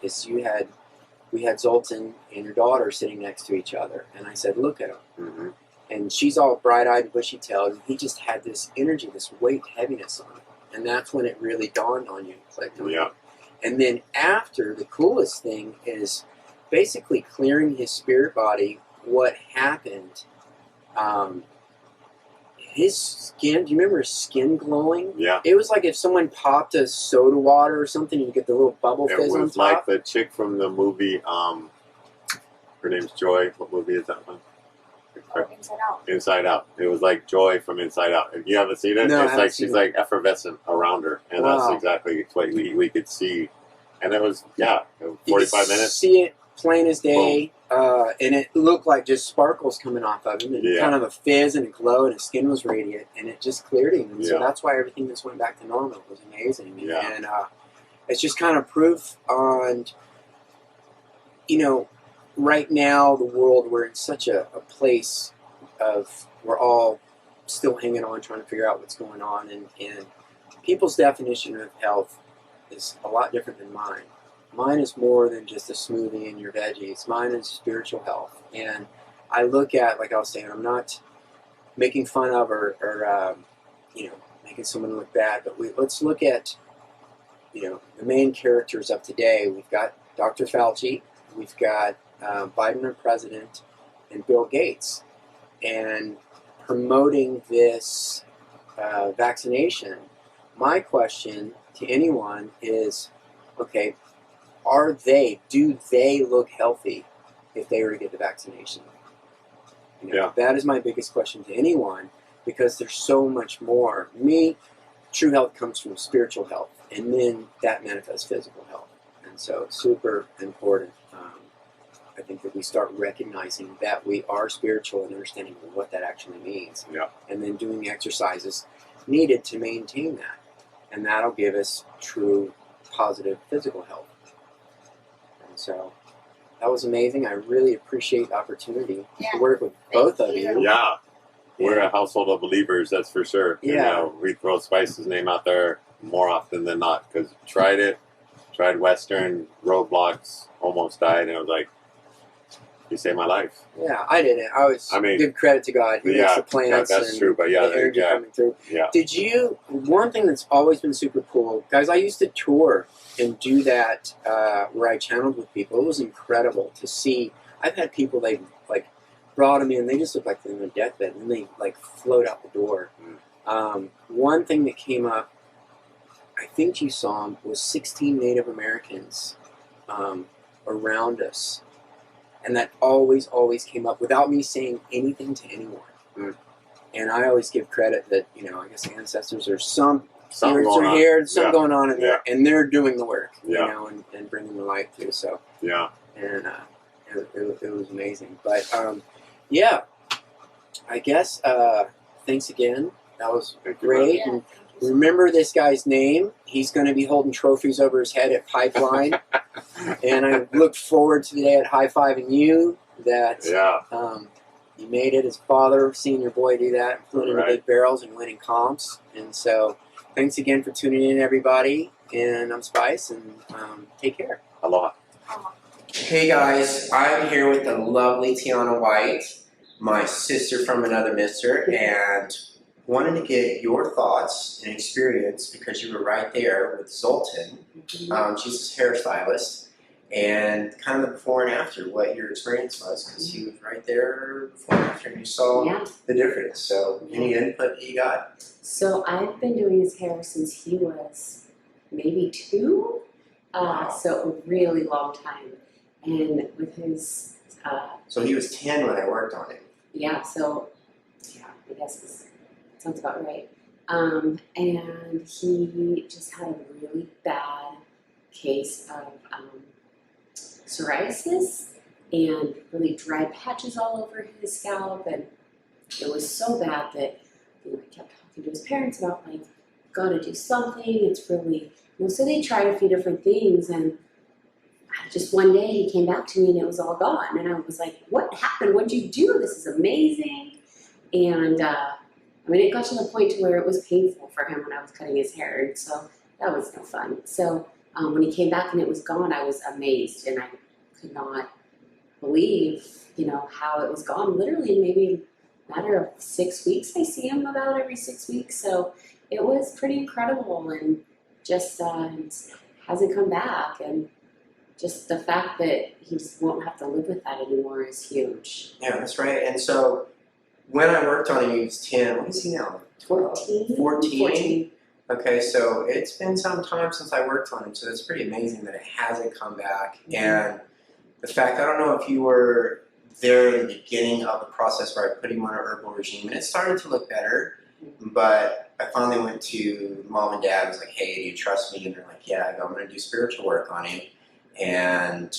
[SPEAKER 1] we had Zoltan and your daughter sitting next to each other, and I said, look at him. And she's all bright-eyed and bushy-tailed, and he just had this energy, this weight, heaviness on him. And that's when it really dawned on you. Clicked on you. And then after, the coolest thing is basically clearing his spirit body. What happened, his skin, do you remember his skin glowing?
[SPEAKER 6] Yeah.
[SPEAKER 1] It was like if someone popped a soda water or something, and you get the little bubble fizz on top.
[SPEAKER 6] It was like the chick from the movie, her name's Joy. What movie is that one?
[SPEAKER 8] Inside Out.
[SPEAKER 6] Inside Out. It was like Joy from Inside Out. If you haven't seen it,
[SPEAKER 1] No,
[SPEAKER 6] it's like she's like effervescent around her, and
[SPEAKER 1] Wow.
[SPEAKER 6] that's exactly what we could see. And it was
[SPEAKER 1] You
[SPEAKER 6] 45
[SPEAKER 1] could
[SPEAKER 6] minutes.
[SPEAKER 1] see it plain as day, and it looked like just sparkles coming off of him, and
[SPEAKER 6] Yeah.
[SPEAKER 1] kind of a fizz and a glow, and his skin was radiant, and it just cleared him. And so
[SPEAKER 6] Yeah.
[SPEAKER 1] that's why everything just went back to normal. It was amazing.
[SPEAKER 6] Yeah.
[SPEAKER 1] And it's just kind of proof on, you know, right now, the world, we're in such a place of, we're all still hanging on, trying to figure out what's going on, and people's definition of health is a lot different than mine. Mine is more than just a smoothie and your veggies. Mine is spiritual health. And I look at, like I was saying, I'm not making fun of or you know, making someone look bad, but let's look at, you know, the main characters of today. We've got Dr. Fauci, we've got Biden, our president, and Bill Gates, and promoting this vaccination. My question to anyone is, okay, do they look healthy if they were to get the vaccination? You know,
[SPEAKER 6] Yeah.
[SPEAKER 1] That is my biggest question to anyone, because there's so much more. Me, true health comes from spiritual health, and then that manifests physical health. And so it's super important. I think that we start recognizing that we are spiritual and understanding what that actually means.
[SPEAKER 6] Yeah.
[SPEAKER 1] And then doing the exercises needed to maintain that. And that'll give us true positive physical health. And so that was amazing. I really appreciate the opportunity to work with both of you.
[SPEAKER 6] Yeah. We're a household of believers, that's for sure.
[SPEAKER 1] Yeah.
[SPEAKER 6] You know, we throw Spice's name out there more often than not because tried Western, roadblocks, almost died, and I was like, you saved my life.
[SPEAKER 1] Yeah, I didn't. I mean, give credit to God. He makes the plants
[SPEAKER 6] that's
[SPEAKER 1] and
[SPEAKER 6] true, but
[SPEAKER 1] the energy coming through.
[SPEAKER 6] Yeah.
[SPEAKER 1] Did you, one thing that's always been super cool, guys, I used to tour and do that where I channeled with people. It was incredible to see. I've had people, they like brought them in, they just look like they're in their deathbed, and then they like float out the door. One thing that came up, I think you saw them, was 16 Native Americans around us. And that always came up without me saying anything to anyone. And I always give credit that, you know, I guess ancestors or some spirits are here, there's something going on in there, and they're doing the work, you know, and bringing the light through. So, and it was amazing. But, yeah, I guess, thanks again. That was great.
[SPEAKER 8] Yeah.
[SPEAKER 1] And remember this guy's name. He's going to be holding trophies over his head at Pipeline. And I look forward to the day at high-fiving you that you made it as a father, seeing your boy do that, floating the big barrels and winning comps. And so thanks again for tuning in, everybody. And I'm Spice, and take care.
[SPEAKER 6] Aloha.
[SPEAKER 1] Hey, guys. I'm here with the lovely Tiana White, my sister from another mister, and wanted to get your thoughts and experience because you were right there with Zoltan. She's his hairstylist, and kind of the before and after, what your experience was, because he was right there before and after, and you saw the difference. So, any input that you got?
[SPEAKER 9] So I've been doing his hair since he was maybe 2, so a really long time. And with his...
[SPEAKER 1] so he was 10 when I worked on him.
[SPEAKER 9] Yeah, so, I guess sounds about right. And he just had a really bad case of psoriasis and really dry patches all over his scalp, and it was so bad that he kept talking to his parents about, like, gotta do something, it's really, so they tried a few different things, and just one day he came back to me and it was all gone, and I was like, what happened? What'd you do? This is amazing. And it got to the point to where it was painful for him when I was cutting his hair, and so that was no fun. So when he came back and it was gone, I was amazed, and I could not believe, how it was gone. Literally, maybe a matter of 6 weeks. I see him about every 6 weeks, so it was pretty incredible, and just hasn't come back, and just the fact that he just won't have to live with that anymore is huge.
[SPEAKER 1] Yeah, that's right. And so when I worked on him, he was 10. What is he now?
[SPEAKER 9] 14.
[SPEAKER 1] 14. Okay, so it's been some time since I worked on him, so it's pretty amazing that it hasn't come back. And the fact, I don't know if you were there in the beginning of the process where I put him on a herbal regime, and it started to look better, but I finally went to mom and dad and was like, hey, do you trust me? And they're like, yeah. I go, I'm going to do spiritual work on him, and,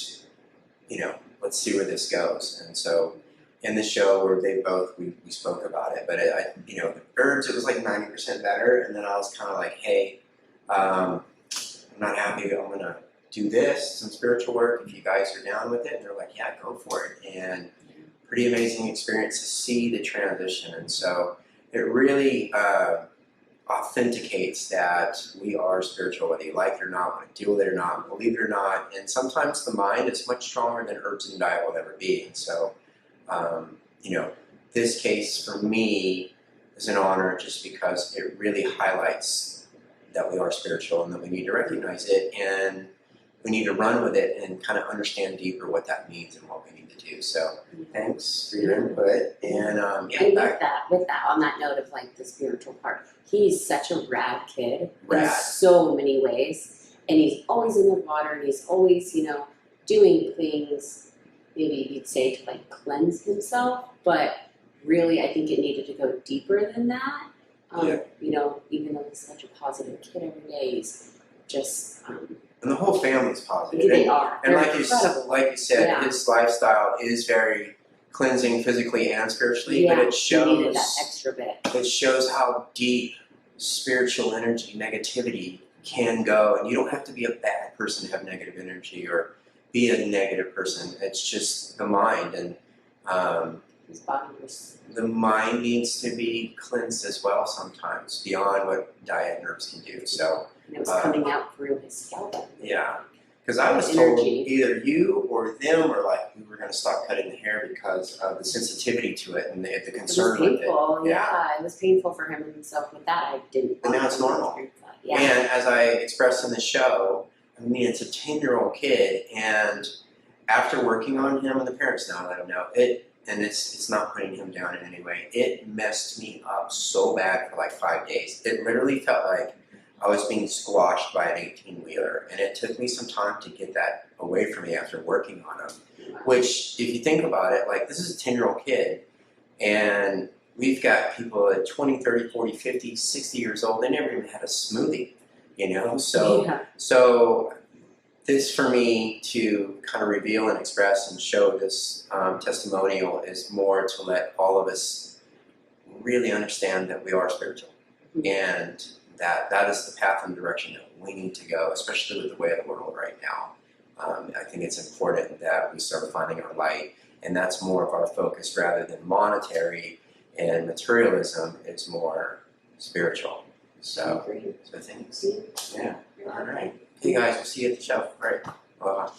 [SPEAKER 1] let's see where this goes. And so in the show where we spoke about it, but the herbs, it was like 90% better, and then I was kind of like, hey, I'm not happy, I'm going to do this, some spiritual work, if you guys are down with it. And they're like, yeah, go for it. And pretty amazing experience to see the transition. And so it really authenticates that we are spiritual, whether you like it or not, want to deal with it or not, believe it or not. And sometimes the mind is much stronger than herbs and diet will ever be. And so, this case for me is an honor just because it really highlights that we are spiritual and that we need to recognize it, and we need to run with it and kind of understand deeper what that means and what we need to do. So thanks for your input. And
[SPEAKER 9] and with that, on that note of like the spiritual part, he's such a rad kid in so many ways, and he's always in the water, and he's always, doing things, maybe you'd say, to like cleanse himself, but really I think it needed to go deeper than that. Even though he's such a positive kid every day, he's just
[SPEAKER 1] and the whole family's positive.
[SPEAKER 9] They are.
[SPEAKER 1] And
[SPEAKER 9] They're
[SPEAKER 1] like
[SPEAKER 9] incredible.
[SPEAKER 1] you said,
[SPEAKER 9] Yeah.
[SPEAKER 1] his lifestyle is very cleansing physically and spiritually,
[SPEAKER 9] Yeah,
[SPEAKER 1] but it
[SPEAKER 9] he needed that
[SPEAKER 1] shows
[SPEAKER 9] extra bit.
[SPEAKER 1] it shows how deep spiritual energy, negativity can go, and you don't have to be a bad person to have negative energy or be a negative person. It's just the mind, and
[SPEAKER 9] His body was.
[SPEAKER 1] the mind needs to be cleansed as well sometimes beyond what diet and herbs can do. So
[SPEAKER 9] And it was coming out through his scalp.
[SPEAKER 1] yeah, because I was told
[SPEAKER 9] Energy.
[SPEAKER 1] either you or them were like, we were going to stop cutting the hair because of the sensitivity to it and the
[SPEAKER 9] It was
[SPEAKER 1] concern with it.
[SPEAKER 9] painful. Yeah, it was painful for him and stuff with that. I didn't.
[SPEAKER 1] And now it's normal.
[SPEAKER 9] Yeah.
[SPEAKER 1] And as I expressed in the show, I mean, it's a 10-year-old kid, and after working on him, and the parents now let him know, it's not putting him down in any way, it messed me up so bad for like 5 days. It literally felt like I was being squashed by an 18-wheeler, and it took me some time to get that away from me after working on him. Which, if you think about it, like, this is a 10-year-old kid, and we've got people at 20, 30, 40, 50, 60 years old, they never even had a smoothie, you know? So this, for me, to kind of reveal and express and show this testimonial is more to let all of us really understand that we are spiritual, and that is the path and direction that we need to go, especially with the way of the world right now. I think it's important that we start finding our light, and that's more of our focus rather than monetary and materialism. It's more spiritual. So thanks. Yeah. All right. Hey guys, we'll see you at the show. All right. Aloha.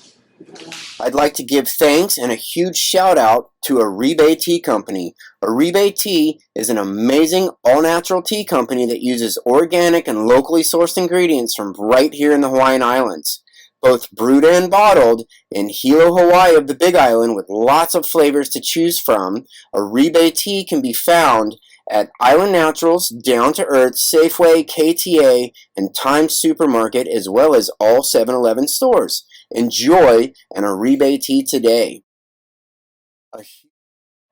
[SPEAKER 1] I'd like to give thanks and a huge shout out to Aribe Tea Company. Aribe Tea is an amazing all-natural tea company that uses organic and locally sourced ingredients from right here in the Hawaiian Islands. Both brewed and bottled in Hilo, Hawaii of the Big Island with lots of flavors to choose from, Aribe Tea can be found at Island Naturals, Down to Earth, Safeway, KTA, and Times Supermarket, as well as all 7-Eleven stores. Enjoy an Aribe Tea today.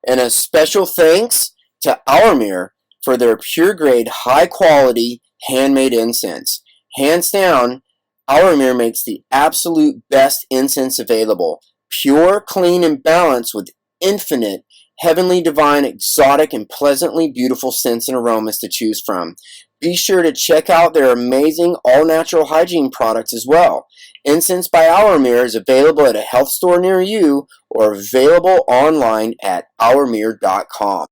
[SPEAKER 1] And a special thanks to Our Mirror for their pure grade, high quality, handmade incense. Hands down, Our Mirror makes the absolute best incense available. Pure, clean, and balanced with infinite, heavenly, divine, exotic, and pleasantly beautiful scents and aromas to choose from. Be sure to check out their amazing all-natural hygiene products as well. Incense by Our Mirror is available at a health store near you or available online at ourmirror.com.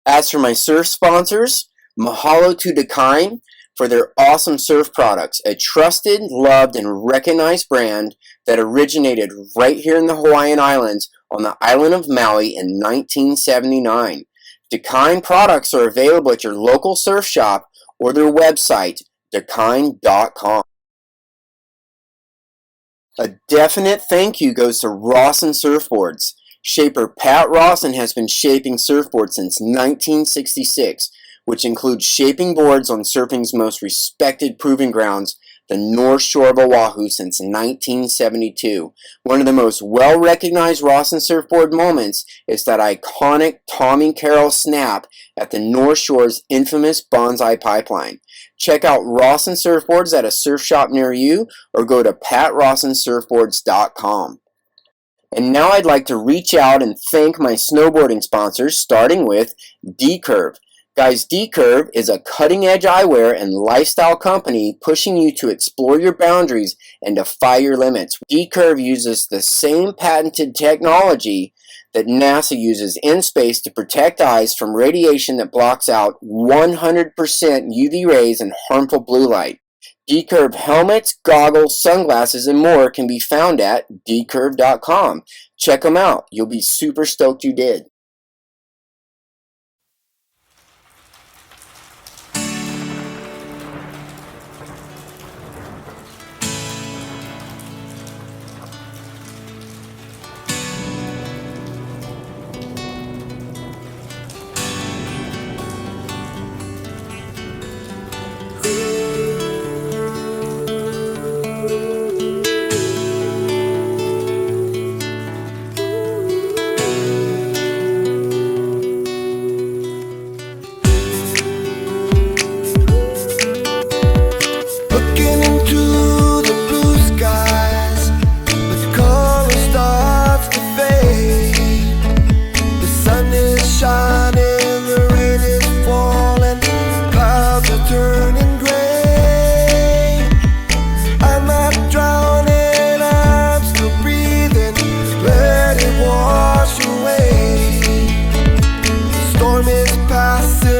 [SPEAKER 1] As for my surf sponsors, mahalo to Dakine for their awesome surf products, a trusted, loved, and recognized brand that originated right here in the Hawaiian Islands on the island of Maui in 1979. Dakine products are available at your local surf shop or their website, dakine.com. A definite thank you goes to Rawson Surfboards. Shaper Pat Rawson has been shaping surfboards since 1966, which includes shaping boards on surfing's most respected proving grounds, the North Shore of Oahu, since 1972. One of the most well-recognized Rawson surfboard moments is that iconic Tommy Carroll snap at the North Shore's infamous Bonsai Pipeline. Check out Rawson Surfboards at a surf shop near you or go to patrawsonsurfboards.com. And now I'd like to reach out and thank my snowboarding sponsors, starting with D-Curve. Guys, D-Curve is a cutting-edge eyewear and lifestyle company pushing you to explore your boundaries and defy your limits. D-Curve uses the same patented technology that NASA uses in space to protect eyes from radiation that blocks out 100% UV rays and harmful blue light. D-Curve helmets, goggles, sunglasses, and more can be found at dcurve.com. Check them out. You'll be super stoked you did.
[SPEAKER 10] I still